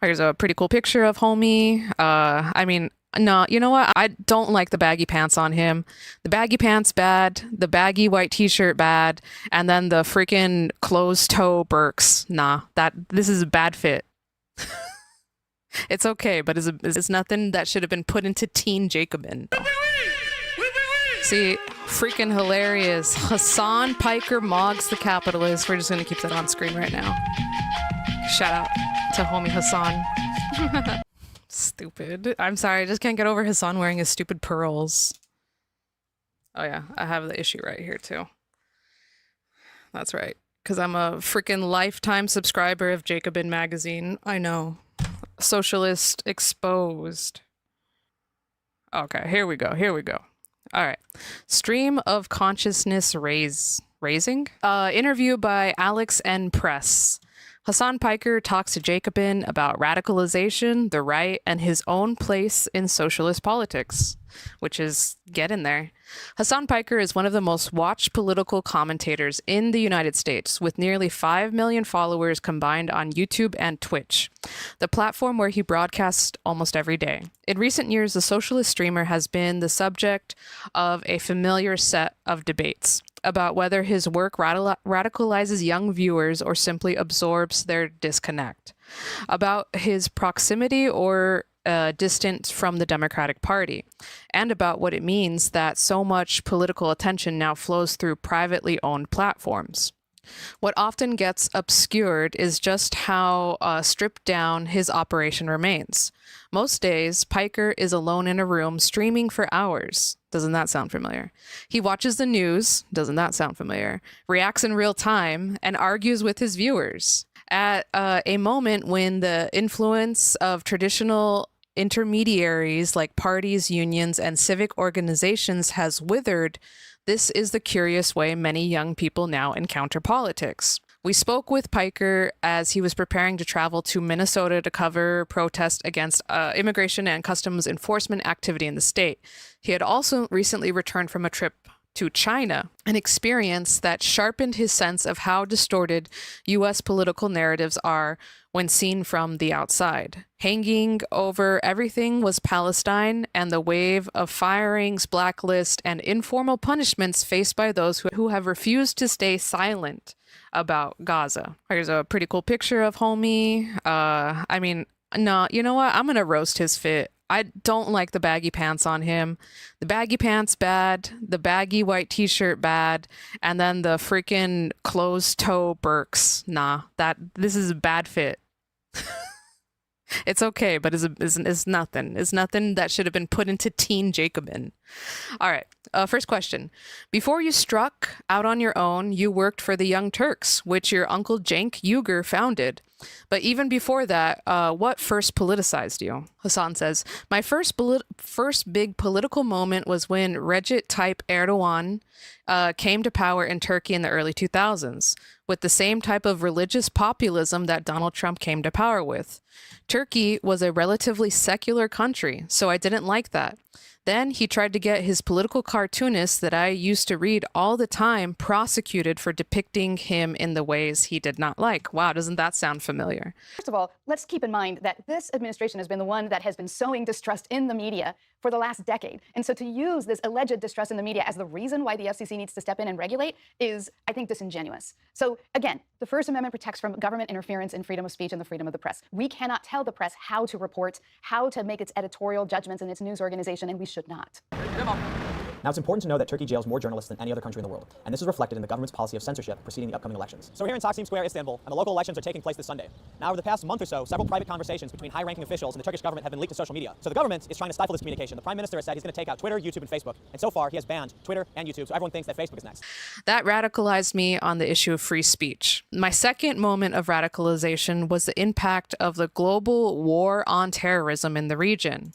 Here's a pretty cool picture of homie. No, you know what? I don't like the baggy pants on him. The baggy pants bad, the baggy white t-shirt bad, and then the freaking closed toe Birks. Nah, this is a bad fit. It's okay, but it's nothing that should have been put into teen Jacobin. See, freaking hilarious. Hasan Piker mogs the capitalist. We're just gonna keep that on screen right now. Shout out to homie Hasan. Stupid. I'm sorry, I just can't get over Hasan wearing his stupid pearls. Oh yeah, I have the issue right here too. That's right, because I'm a freaking lifetime subscriber of Jacobin magazine. I know. Socialist exposed. Okay, here we go. All right. Stream of consciousness raising? Interview by Alex N. Press. Hasan Piker talks to Jacobin about radicalization, the right, and his own place in socialist politics, which is get in there. Hasan Piker is one of the most watched political commentators in the United States, with nearly 5 million followers combined on YouTube and Twitch, the platform where he broadcasts almost every day. In recent years, the socialist streamer has been the subject of a familiar set of debates about whether his work radicalizes young viewers or simply absorbs their disconnect, about his proximity or distance from the Democratic Party, and about what it means that so much political attention now flows through privately owned platforms. What often gets obscured is just how stripped down his operation remains. Most days, Piker is alone in a room streaming for hours. Doesn't that sound familiar? He watches the news. Doesn't that sound familiar? Reacts in real time and argues with his viewers. At a moment when the influence of traditional intermediaries like parties, unions, and civic organizations has withered, this is the curious way many young people now encounter politics. We spoke with Piker as he was preparing to travel to Minnesota to cover protests against immigration and customs enforcement activity in the state. He had also recently returned from a trip to China, an experience that sharpened his sense of how distorted U.S. political narratives are when seen from the outside. Hanging over everything was Palestine and the wave of firings, blacklist, and informal punishments faced by those who have refused to stay silent about Gaza. Here's a pretty cool picture of homie. No, you know what? I'm gonna roast his fit. I don't like the baggy pants on him. The baggy pants bad, the baggy white t-shirt bad, and then the freaking closed toe Birks. Nah, this is a bad fit. It's okay, but it's nothing. It's nothing that should have been put into teen Jacobin. All right. First question. Before you struck out on your own, you worked for the Young Turks, which your uncle Cenk Uygur founded. But even before that, what first politicized you? Hasan says, my first big political moment was when Recep Tayyip Erdogan came to power in Turkey in the early 2000s, with the same type of religious populism that Donald Trump came to power with. Turkey was a relatively secular country, so I didn't like that. Then he tried to get his political cartoonists that I used to read all the time prosecuted for depicting him in the ways he did not like. Wow, doesn't that sound familiar? First of all, let's keep in mind that this administration has been the one that has been sowing distrust in the media for the last decade. And so to use this alleged distrust in the media as the reason why the FCC needs to step in and regulate is, I think, disingenuous. So again, the First Amendment protects from government interference in freedom of speech and the freedom of the press. We cannot tell the press how to report, how to make its editorial judgments in its news organization, and we should not. Now, it's important to know that Turkey jails more journalists than any other country in the world, and this is reflected in the government's policy of censorship preceding the upcoming elections. So we're here in Taksim Square, Istanbul, and the local elections are taking place this Sunday. Now, over the past month or so, several private conversations between high-ranking officials and the Turkish government have been leaked to social media. So the government is trying to stifle this communication. The Prime Minister has said he's going to take out Twitter, YouTube, and Facebook, and so far he has banned Twitter and YouTube, so everyone thinks that Facebook is next. That radicalized me on the issue of free speech. My second moment of radicalization was the impact of the global war on terrorism in the region.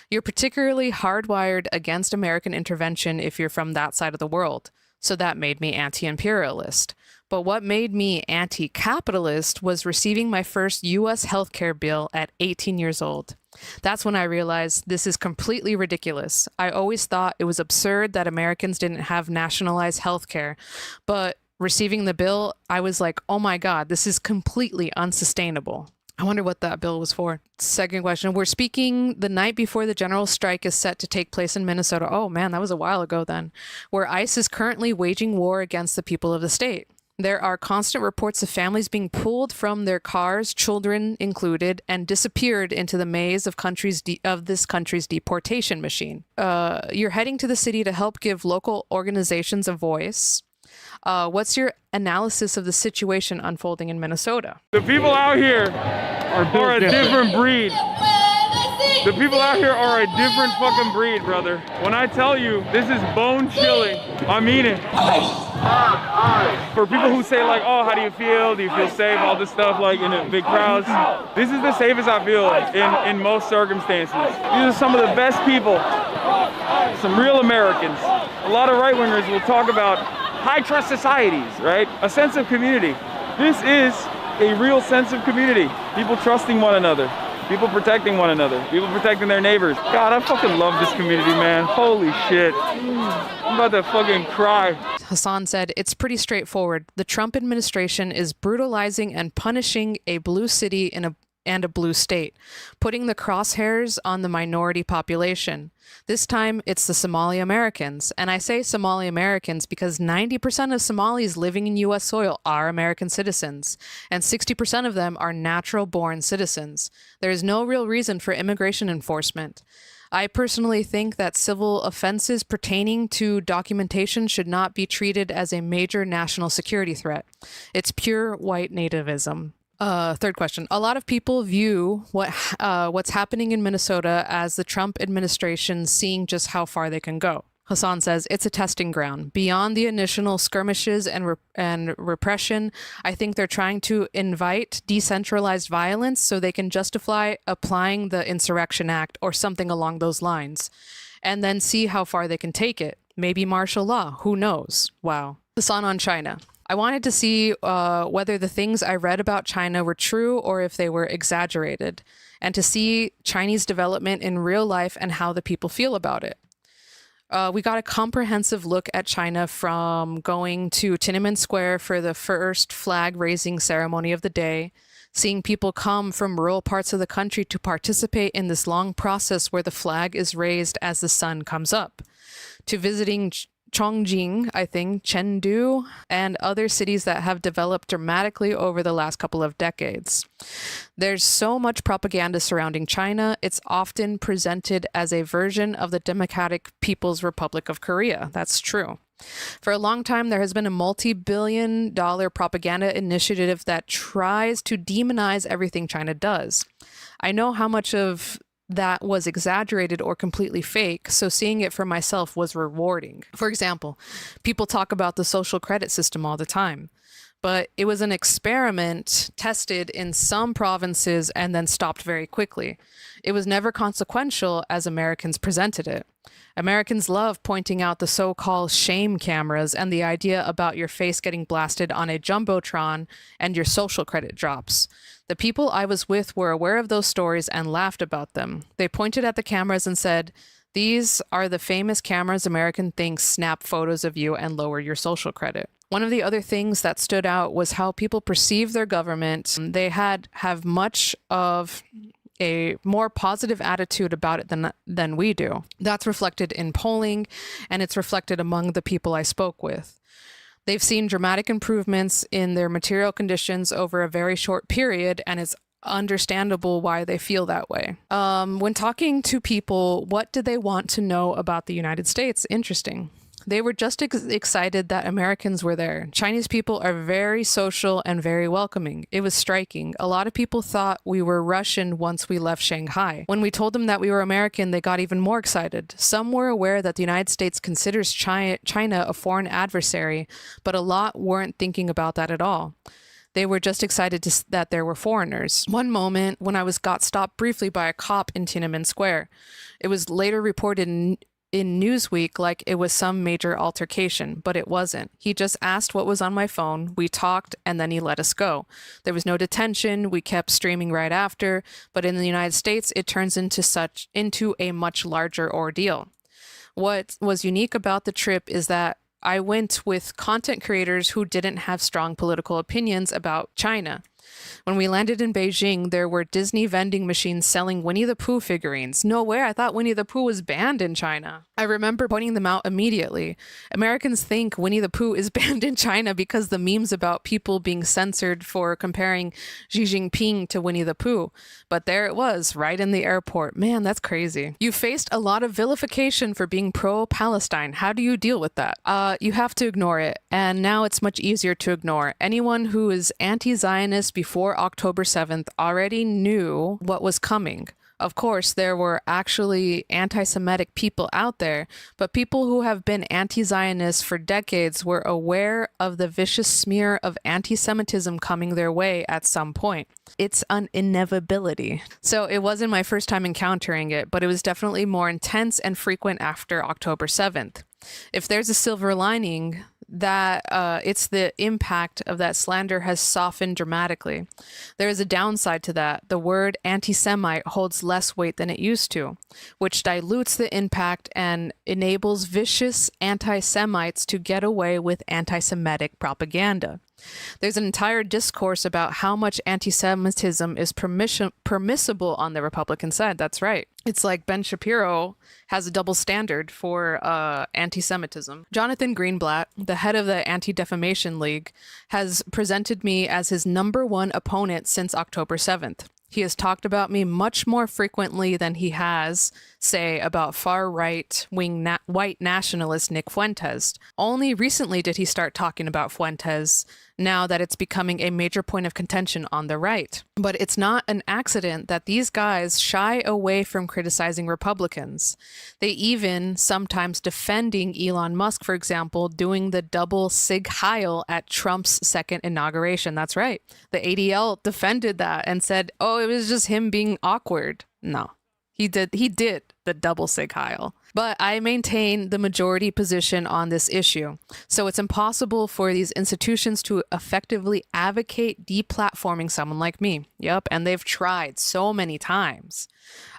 You're particularly hardwired against American intervention if you're from that side of the world, so that made me anti-imperialist. But what made me anti-capitalist was receiving my first U.S. healthcare bill at 18 years old. That's when I realized this is completely ridiculous. I always thought it was absurd that Americans didn't have nationalized healthcare, but receiving the bill, I was like, oh my God, this is completely unsustainable. I wonder what that bill was for. Second question. We're speaking the night before the general strike is set to take place in Minnesota. Oh man, that was a while ago then. Where ICE is currently waging war against the people of the state. There are constant reports of families being pulled from their cars, children included, and disappeared into the maze of this country's deportation machine. You're heading to the city to help give local organizations a voice. What's your analysis of the situation unfolding in Minnesota? The people out here are a different breed. The people out here are a different fucking breed, brother. When I tell you this is bone chilling, I mean it. For people who say like, oh, how do you feel? Do you feel safe? All this stuff like in the big crowds. This is the safest I feel in most circumstances. These are some of the best people, some real Americans. A lot of right-wingers will talk about high trust societies, right? A sense of community. This is a real sense of community. People trusting one another. People protecting one another. People protecting their neighbors. God, I fucking love this community, man. Holy shit. I'm about to fucking cry. Hasan said, it's pretty straightforward. The Trump administration is brutalizing and punishing a blue city and a blue state, putting the crosshairs on the minority population. This time, it's the Somali Americans. And I say Somali Americans because 90% of Somalis living in U.S. soil are American citizens, and 60% of them are natural-born citizens. There is no real reason for immigration enforcement. I personally think that civil offenses pertaining to documentation should not be treated as a major national security threat. It's pure white nativism. Third question. A lot of people view what's happening in Minnesota as the Trump administration seeing just how far they can go. Hasan says, it's a testing ground. Beyond the initial skirmishes and repression, I think they're trying to invite decentralized violence so they can justify applying the Insurrection Act or something along those lines, and then see how far they can take it. Maybe martial law. Who knows? Wow. Hasan on China. I wanted to see whether the things I read about China were true or if they were exaggerated, and to see Chinese development in real life and how the people feel about it. We got a comprehensive look at China from going to Tiananmen Square for the first flag-raising ceremony of the day, seeing people come from rural parts of the country to participate in this long process where the flag is raised as the sun comes up, to visiting Chongqing, I think, Chengdu, and other cities that have developed dramatically over the last couple of decades. There's so much propaganda surrounding China. It's often presented as a version of the Democratic People's Republic of Korea. That's true. For a long time, there has been a multi-billion-dollar propaganda initiative that tries to demonize everything China does. I know how much of that was exaggerated or completely fake, so seeing it for myself was rewarding. For example, people talk about the social credit system all the time, but it was an experiment tested in some provinces and then stopped very quickly. It was never consequential as Americans presented it. Americans love pointing out the so-called shame cameras and the idea about your face getting blasted on a jumbotron and your social credit drops. The people I was with were aware of those stories and laughed about them. They pointed at the cameras and said, "These are the famous cameras American thinks snap photos of you and lower your social credit." One of the other things that stood out was how people perceive their government. They have much of a more positive attitude about it than we do. That's reflected in polling, and it's reflected among the people I spoke with. They've seen dramatic improvements in their material conditions over a very short period, and it's understandable why they feel that way. When talking to people, what did they want to know about the United States? Interesting. They were just excited that Americans were there. Chinese people are very social and very welcoming. It was striking. A lot of people thought we were Russian once we left Shanghai. When we told them that we were American, they got even more excited. Some were aware that the United States considers China a foreign adversary, but a lot weren't thinking about that at all. They were just excited that there were foreigners. One moment when I got stopped briefly by a cop in Tiananmen Square. It was later reported in Newsweek like it was some major altercation, but it wasn't. He just asked what was on my phone, we talked, and then he let us go. There was no detention, we kept streaming right after, but in the United States, it turns into a much larger ordeal. What was unique about the trip is that I went with content creators who didn't have strong political opinions about China. When we landed in Beijing, there were Disney vending machines selling Winnie the Pooh figurines. No way, I thought Winnie the Pooh was banned in China. I remember pointing them out immediately. Americans think Winnie the Pooh is banned in China because the memes about people being censored for comparing Xi Jinping to Winnie the Pooh. But there it was, right in the airport. Man, that's crazy. You faced a lot of vilification for being pro-Palestine. How do you deal with that? You have to ignore it. And now it's much easier to ignore. Anyone who is anti-Zionist before October 7th already knew what was coming. Of course, there were actually anti-Semitic people out there, but people who have been anti-Zionist for decades were aware of the vicious smear of anti-Semitism coming their way at some point. It's an inevitability. So it wasn't my first time encountering it, but it was definitely more intense and frequent after October 7th. If there's a silver lining, that it's the impact of that slander has softened dramatically. There is a downside to that. The word anti-Semite holds less weight than it used to, which dilutes the impact and enables vicious anti-Semites to get away with anti-Semitic propaganda. There's an entire discourse about how much anti-Semitism is permissible on the Republican side. That's right. It's like Ben Shapiro has a double standard for anti-Semitism. Jonathan Greenblatt, the head of the Anti-Defamation League, has presented me as his #1 opponent since October 7th. He has talked about me much more frequently than he has, say, about far-right-wing white nationalist Nick Fuentes. Only recently did he start talking about Fuentes, now that it's becoming a major point of contention on the right. But it's not an accident that these guys shy away from criticizing Republicans. They even sometimes defending Elon Musk, for example, doing the double Sig Heil at Trump's second inauguration. That's right. The ADL defended that and said, oh, it was just him being awkward. No, he did the double Sig Heil. But I maintain the majority position on this issue. So it's impossible for these institutions to effectively advocate deplatforming someone like me. Yep, and they've tried so many times.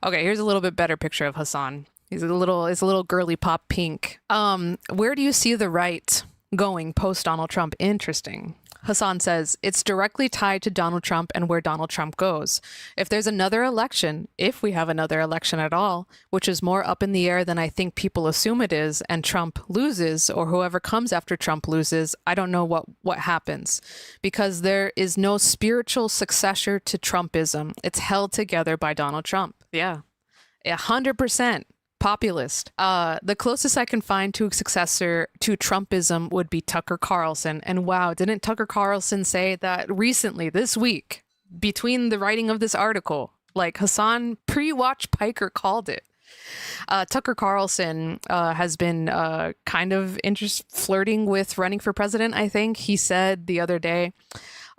Okay, here's a little bit better picture of Hasan. He's a little girly pop pink. Where do you see the right going post Donald Trump? Interesting. Hasan says, it's directly tied to Donald Trump and where Donald Trump goes. If there's another election, if we have another election at all, which is more up in the air than I think people assume it is, and Trump loses, or whoever comes after Trump loses, I don't know what happens. Because there is no spiritual successor to Trumpism. It's held together by Donald Trump. Yeah, 100%. Populist. The closest I can find to a successor to Trumpism would be Tucker Carlson. And wow, didn't Tucker Carlson say that recently, this week, between the writing of this article, like Hasan pre-watch Piker called it. Tucker Carlson has been kind of flirting with running for president, I think. He said the other day,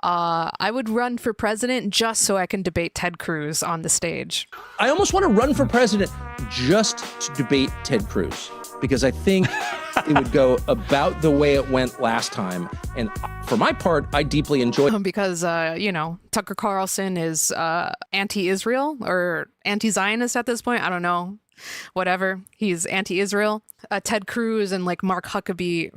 I would run for president just so I can debate Ted Cruz on the stage. I almost want to run for president just to debate Ted Cruz, because I think it would go about the way it went last time. And for my part, I deeply enjoyed because, Tucker Carlson is anti-Israel or anti-Zionist at this point. I don't know. Whatever. He's anti-Israel. Ted Cruz and like Mike Huckabee.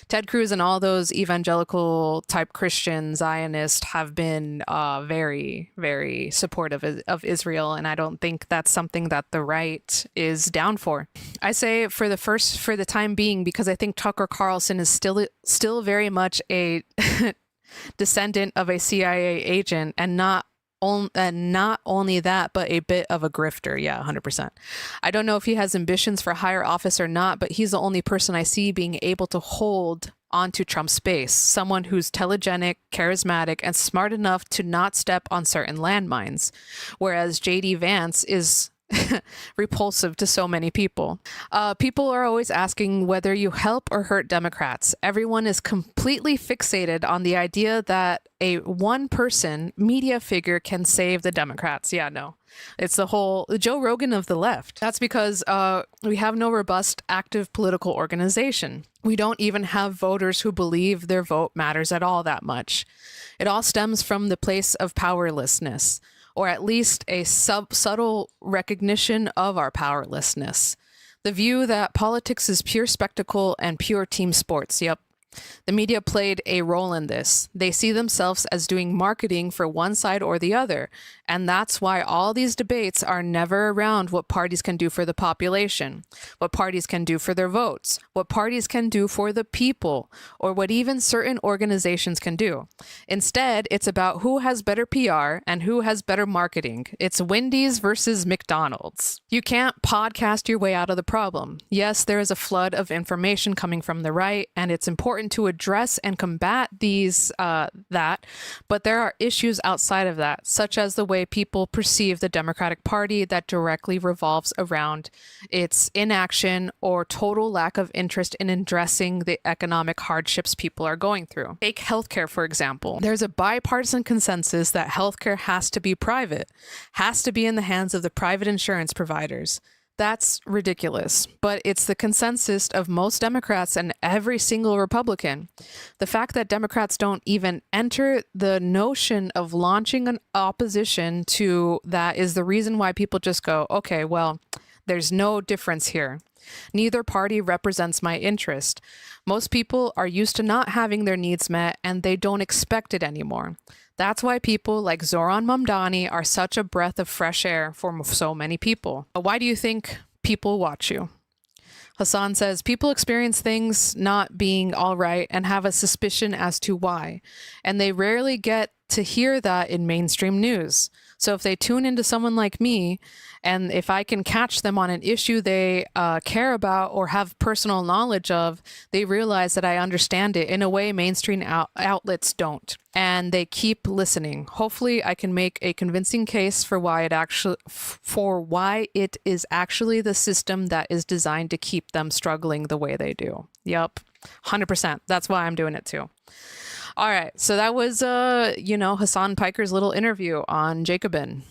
Ted Cruz and all those evangelical type Christian Zionists have been very, very supportive of Israel. And I don't think that's something that the right is down for. I say for the time being, because I think Tucker Carlson is still very much a descendant of a CIA agent, and not only that, but a bit of a grifter. Yeah, 100%. I don't know if he has ambitions for higher office or not, but he's the only person I see being able to hold onto Trump's space. Someone who's telegenic, charismatic, and smart enough to not step on certain landmines. Whereas JD Vance is repulsive to so many people. People are always asking whether you help or hurt Democrats. Everyone is completely fixated on the idea that a one-person media figure can save the Democrats. Yeah, no. It's the whole Joe Rogan of the left. That's because we have no robust, active political organization. We don't even have voters who believe their vote matters at all that much. It all stems from the place of powerlessness, or at least a subtle recognition of our powerlessness. The view that politics is pure spectacle and pure team sports. Yep. The media played a role in this. They see themselves as doing marketing for one side or the other. And that's why all these debates are never around what parties can do for the population, what parties can do for their votes, what parties can do for the people, or what even certain organizations can do. Instead, it's about who has better PR and who has better marketing. It's Wendy's versus McDonald's. You can't podcast your way out of the problem. Yes, there is a flood of information coming from the right, and it's important to address and combat that, but there are issues outside of that, such as the way people perceive the Democratic Party that directly revolves around its inaction or total lack of interest in addressing the economic hardships people are going through. Take healthcare, for example. There's a bipartisan consensus that healthcare has to be private, has to be in the hands of the private insurance providers. That's ridiculous, but it's the consensus of most Democrats and every single Republican. The fact that Democrats don't even enter the notion of launching an opposition to that is the reason why people just go, okay, well, there's no difference here. Neither party represents my interest. Most people are used to not having their needs met and they don't expect it anymore. That's why people like Zoran Mamdani are such a breath of fresh air for so many people. Why do you think people watch you? Hasan says, people experience things not being all right and have a suspicion as to why. And they rarely get to hear that in mainstream news. So if they tune into someone like me, and if I can catch them on an issue they care about or have personal knowledge of, they realize that I understand it in a way mainstream outlets don't. And they keep listening. Hopefully I can make a convincing case for why it is actually the system that is designed to keep them struggling the way they do. Yep, 100%. That's why I'm doing it too. All right, so that was, Hasan Piker's little interview on Jacobin.